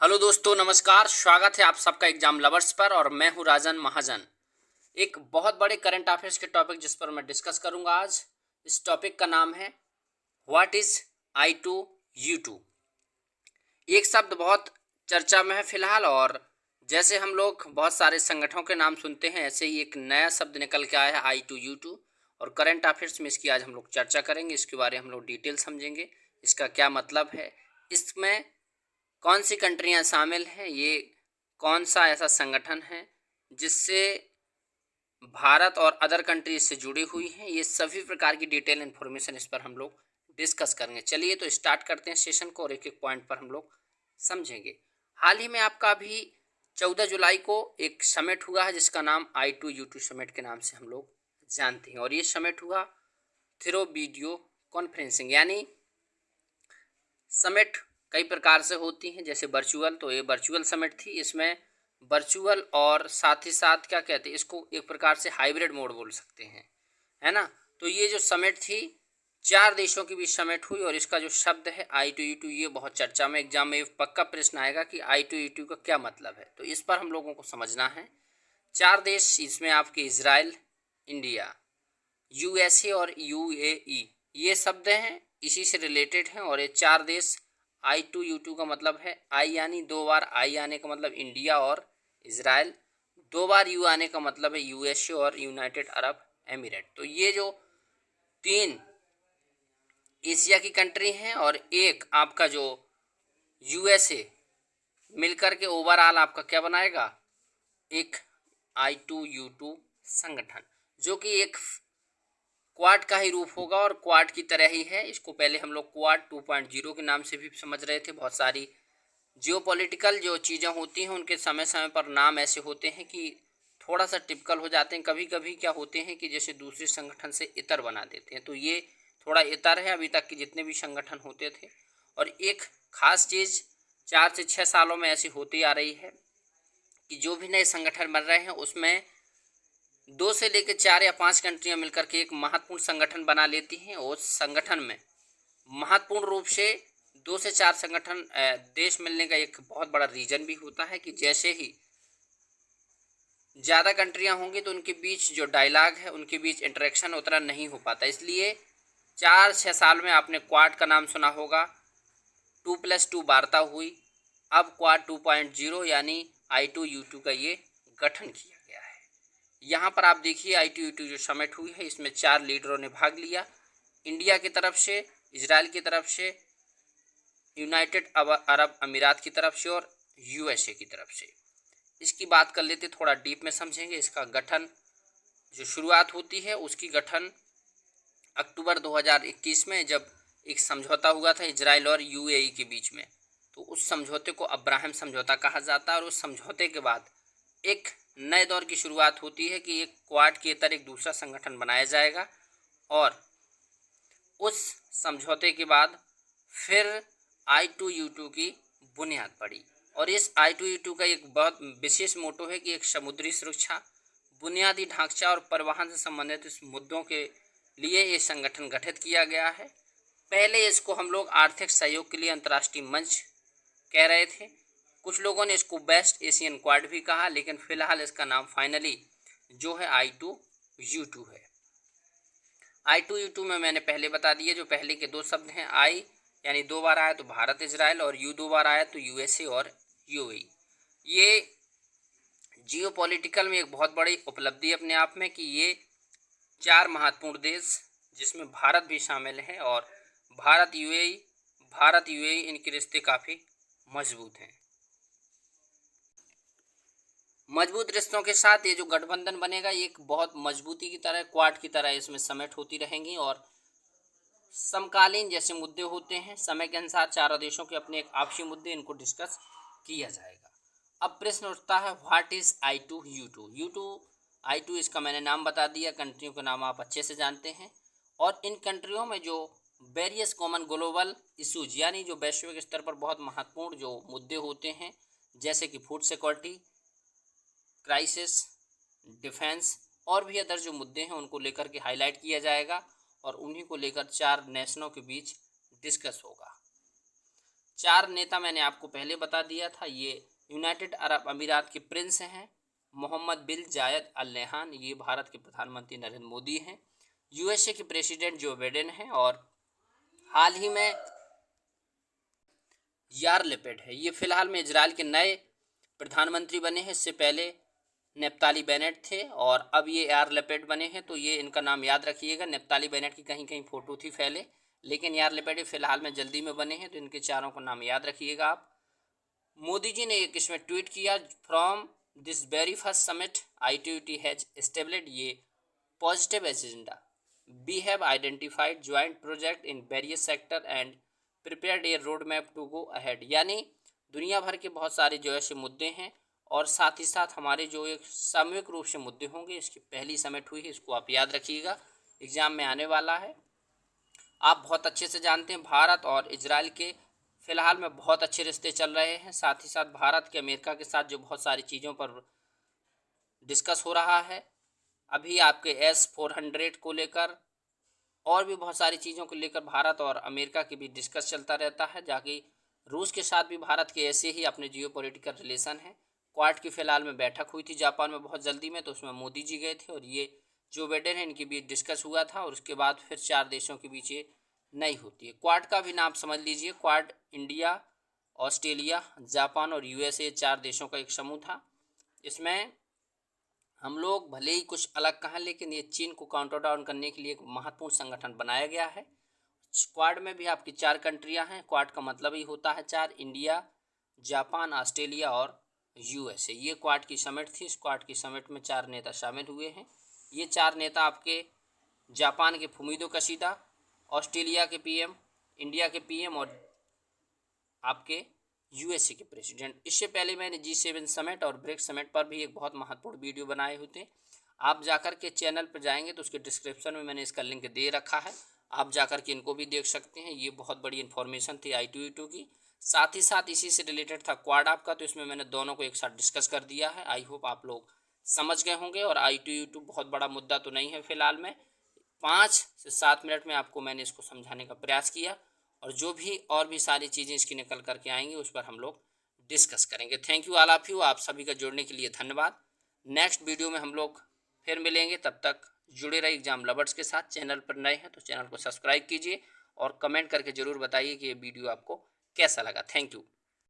Hello दोस्तों, नमस्कार। स्वागत है आप सबका एग्जाम लवर्स पर और मैं हूं राजन महाजन। एक बहुत बड़े करंट अफेयर्स के टॉपिक जिस पर मैं डिस्कस करूंगा आज। इस टॉपिक का नाम है what is I two U two. एक शब्द बहुत चर्चा में है फिलहाल, और जैसे हम लोग बहुत सारे संगठनों के नाम सुनते हैं, ऐसे ही एक नया शब्द निकल के आया है आई टू यू टू। और करंट अफेयर्स में इसकी आज हम लोग चर्चा करेंगे, इसके बारे में हम लोग डिटेल समझेंगे, इसका क्या मतलब है, इसमें कौन सी कंट्रियां शामिल हैं, ये कौन सा ऐसा संगठन है जिससे भारत और अदर कंट्रीज से जुड़ी हुई हैं। ये सभी प्रकार की डिटेल इन्फॉर्मेशन इस पर हम लोग डिस्कस करेंगे। चलिए तो स्टार्ट करते हैं सेशन को और एक एक पॉइंट पर हम लोग समझेंगे। हाल ही में आपका अभी 14 जुलाई को एक समिट हुआ है जिसका नाम आई टू यू टू समिट के नाम से हम लोग जानते हैं। और ये समिट हुआ थ्रू वीडियो कॉन्फ्रेंसिंग, यानी समिट कई प्रकार से होती हैं, जैसे वर्चुअल, तो ये वर्चुअल समिट थी। इसमें वर्चुअल और साथ ही साथ क्या कहते हैं इसको, एक प्रकार से हाइब्रिड मोड बोल सकते हैं, है ना। तो ये जो समिट थी 4 देशों के बीच समिट हुई, और इसका जो शब्द है आई टू यू टू, ये बहुत चर्चा में, एग्जाम में पक्का प्रश्न आएगा कि आई टू यू टू का क्या मतलब है। तो इस पर हम लोगों को समझना है। 4 देश इसमें आपके इजराइल, इंडिया, यूएसए और यूएई, ये शब्द हैं, इसी से रिलेटेड हैं। और ये 4 देश आई टू यू टू का मतलब है आई, यानी 2 बार आई आने का मतलब इंडिया और इजराइल, 2 बार यू आने का मतलब है यूएसए और यूनाइटेड अरब एमिरेट। तो ये जो 3 एशिया की कंट्री हैं और एक आपका जो यूएसए, मिलकर के ओवरऑल आपका क्या बनाएगा, एक आई टू यू टू संगठन, जो कि एक क्वाड का ही रूप होगा और क्वाड की तरह ही है। इसको पहले हम लोग क्वाड 2.0 के नाम से भी समझ रहे थे। बहुत सारी जियोपॉलिटिकल जो चीज़ें होती हैं उनके समय समय पर नाम ऐसे होते हैं कि थोड़ा सा टिपिकल हो जाते हैं। कभी कभी क्या होते हैं कि जैसे दूसरे संगठन से इतर बना देते हैं, तो ये थोड़ा इतर है अभी तक के जितने भी संगठन होते थे। और एक खास चीज़ 4 से 6 सालों में ऐसी होती आ रही है कि जो भी नए संगठन बन रहे हैं उसमें 2 से लेकर 4 या 5 कंट्रियां मिलकर के एक महत्वपूर्ण संगठन बना लेती हैं। और उस संगठन में महत्वपूर्ण रूप से 2 से 4 संगठन देश मिलने का एक बहुत बड़ा रीजन भी होता है कि जैसे ही ज़्यादा कंट्रियां होंगी तो उनके बीच जो डायलॉग है, उनके बीच इंटरेक्शन उतना नहीं हो पाता। इसलिए 4-6 साल में आपने क्वाड का नाम सुना होगा, 2+2 वार्ता हुई, अब क्वाड 2.0 यानी आई टू यू टू का ये गठन किया गया है। यहाँ पर आप देखिए आई टू यू टू जो समिट हुई है इसमें 4 लीडरों ने भाग लिया, इंडिया की तरफ से, इजराइल की तरफ से, यूनाइटेड अरब अमीरात की तरफ से और यूएसए की तरफ से। इसकी बात कर लेते, थोड़ा डीप में समझेंगे। इसका गठन जो शुरुआत होती है उसकी गठन अक्टूबर 2021 में, जब एक समझौता हुआ था इजराइल और यूएई के बीच में, तो उस समझौते को अब्राहम समझौता कहा जाता है। और उस समझौते के बाद एक नए दौर की शुरुआत होती है कि एक क्वाड के तरह एक दूसरा संगठन बनाया जाएगा। और उस समझौते के बाद फिर आई टू यू टू की बुनियाद पड़ी। और इस आई टू यू टू का एक बहुत विशेष मोटो है कि एक समुद्री सुरक्षा, बुनियादी ढांचा और परिवहन से संबंधित इस मुद्दों के लिए ये संगठन गठित किया गया है। पहले इसको हम लोग आर्थिक सहयोग के लिए अंतर्राष्ट्रीय मंच कह रहे थे, कुछ लोगों ने इसको बेस्ट एशियन क्वाड भी कहा, लेकिन फिलहाल इसका नाम फाइनली जो है आई टू यू टू है। आई टू यू टू में मैंने पहले बता दिया, जो पहले के 2 शब्द हैं, आई यानी 2 बार आया तो भारत इजराइल, और यू 2 बार आया तो यूएसए और यूएई। ये जियोपॉलिटिकल में एक बहुत बड़ी उपलब्धि अपने आप में कि ये 4 महत्वपूर्ण देश जिसमें भारत भी शामिल है, और भारत यूएई इनके रिश्ते काफ़ी मजबूत हैं। मजबूत रिश्तों के साथ ये जो गठबंधन बनेगा ये एक बहुत मजबूती की तरह, क्वाड की तरह इसमें समिट होती रहेंगी। और समकालीन जैसे मुद्दे होते हैं, समय के अनुसार चारों देशों के अपने एक आपसी मुद्दे, इनको डिस्कस किया जाएगा। अब प्रश्न उठता है what is I two U two. I two इसका मैंने नाम बता दिया, कंट्रियों के नाम आप अच्छे से जानते हैं। और इन कंट्रियों में जो वेरियस कॉमन ग्लोबल इशूज, यानी जो वैश्विक स्तर पर बहुत महत्वपूर्ण जो मुद्दे होते हैं, जैसे कि फूड सिक्योरिटी, क्राइसिस, डिफेंस और भी अदर जो मुद्दे हैं उनको लेकर के हाईलाइट किया जाएगा। और उन्हीं को लेकर 4 नेशनों के बीच डिस्कस होगा। 4 नेता मैंने आपको पहले बता दिया था। ये यूनाइटेड अरब अमीरात के प्रिंस हैं मोहम्मद बिन जायद अल नहयान, ये भारत के प्रधानमंत्री नरेंद्र मोदी हैं, यूएसए के प्रेसिडेंट जो बाइडेन हैं, और हाल ही में यार लैपिड है, ये फिलहाल में इजराइल के नए प्रधानमंत्री बने हैं। इससे पहले नेप्ताली बेनेट थे और अब ये यार लैपिड बने हैं, तो ये इनका नाम याद रखिएगा। नेप्ताली बेनेट की कहीं कहीं फोटो थी पहले, लेकिन यार लैपिड फिलहाल में जल्दी में बने हैं, तो इनके चारों का नाम याद रखिएगा आप। मोदी जी ने एक इसमें ट्वीट किया, from this very first summit ITUT has established ये positive agenda, we have identified joint project in various sector and prepared a road map to go ahead. यानी दुनिया भर के बहुत सारे जो ऐसे मुद्दे हैं और साथ ही साथ हमारे जो एक सामूहिक रूप से मुद्दे होंगे, इसकी पहली समिट हुई है, इसको आप याद रखिएगा, एग्जाम में आने वाला है। आप बहुत अच्छे से जानते हैं भारत और इजराइल के फिलहाल में बहुत अच्छे रिश्ते चल रहे हैं। साथ ही साथ भारत के अमेरिका के साथ जो बहुत सारी चीज़ों पर डिस्कस हो रहा है, अभी आपके S-400 को लेकर और भी बहुत सारी चीज़ों को लेकर भारत और अमेरिका के बीच डिस्कस चलता रहता है। जाकि रूस के साथ भी भारत के ऐसे ही अपने जियो पॉलिटिकल रिलेशन हैं। क्वाड की फिलहाल में बैठक हुई थी जापान में बहुत जल्दी में, तो उसमें मोदी जी गए थे और ये जो बाइडेन है इनके बीच डिस्कस हुआ था, और उसके बाद फिर 4 देशों के बीच ये नहीं होती है। क्वाड का भी नाम समझ लीजिए, क्वाड इंडिया, ऑस्ट्रेलिया, जापान और USA 4 देशों का एक समूह था। इसमें हम लोग भले ही कुछ अलग कहें, लेकिन ये चीन को काउंटर डाउन करने के लिए एक महत्वपूर्ण संगठन बनाया गया है। क्वाड में भी आपकी 4 कंट्रियां हैं। क्वाड का मतलब ही होता है 4, इंडिया, जापान, ऑस्ट्रेलिया और USA। ये क्वाड की समिट थी। इस क्वाड की समिट में 4 नेता शामिल हुए हैं। ये 4 नेता आपके जापान के फुमिदो किशिदा, ऑस्ट्रेलिया के PM, इंडिया के PM और आपके USA के प्रेसिडेंट। इससे पहले मैंने G7 समिट और ब्रिक्स समिट पर भी एक बहुत महत्वपूर्ण वीडियो बनाए हुए थे। आप जाकर के चैनल पर जाएंगे तो उसके डिस्क्रिप्शन में मैंने इसका लिंक दे रखा है, आप जाकर के इनको भी देख सकते हैं। ये बहुत बड़ी इन्फॉर्मेशन थी ITUT की। साथ ही साथ इसी से रिलेटेड था क्वाड आपका, तो इसमें मैंने दोनों को एक साथ डिस्कस कर दिया है। आई होप आप लोग समझ गए होंगे। और ITUT बहुत बड़ा मुद्दा तो नहीं है फिलहाल में, 5 से 7 मिनट में आपको मैंने इसको समझाने का प्रयास किया, और जो भी और भी सारी चीज़ें इसकी निकल करके आएंगी उस पर हम लोग डिस्कस करेंगे। Thank you all of you, आप सभी का जुड़ने के लिए धन्यवाद। नेक्स्ट वीडियो में हम लोग फिर मिलेंगे, तब तक जुड़े रहिए एग्जाम लवर्स के साथ। चैनल पर नए हैं तो चैनल को सब्सक्राइब कीजिए और कमेंट करके ज़रूर बताइए कि ये वीडियो आपको कैसा लगा। Thank you.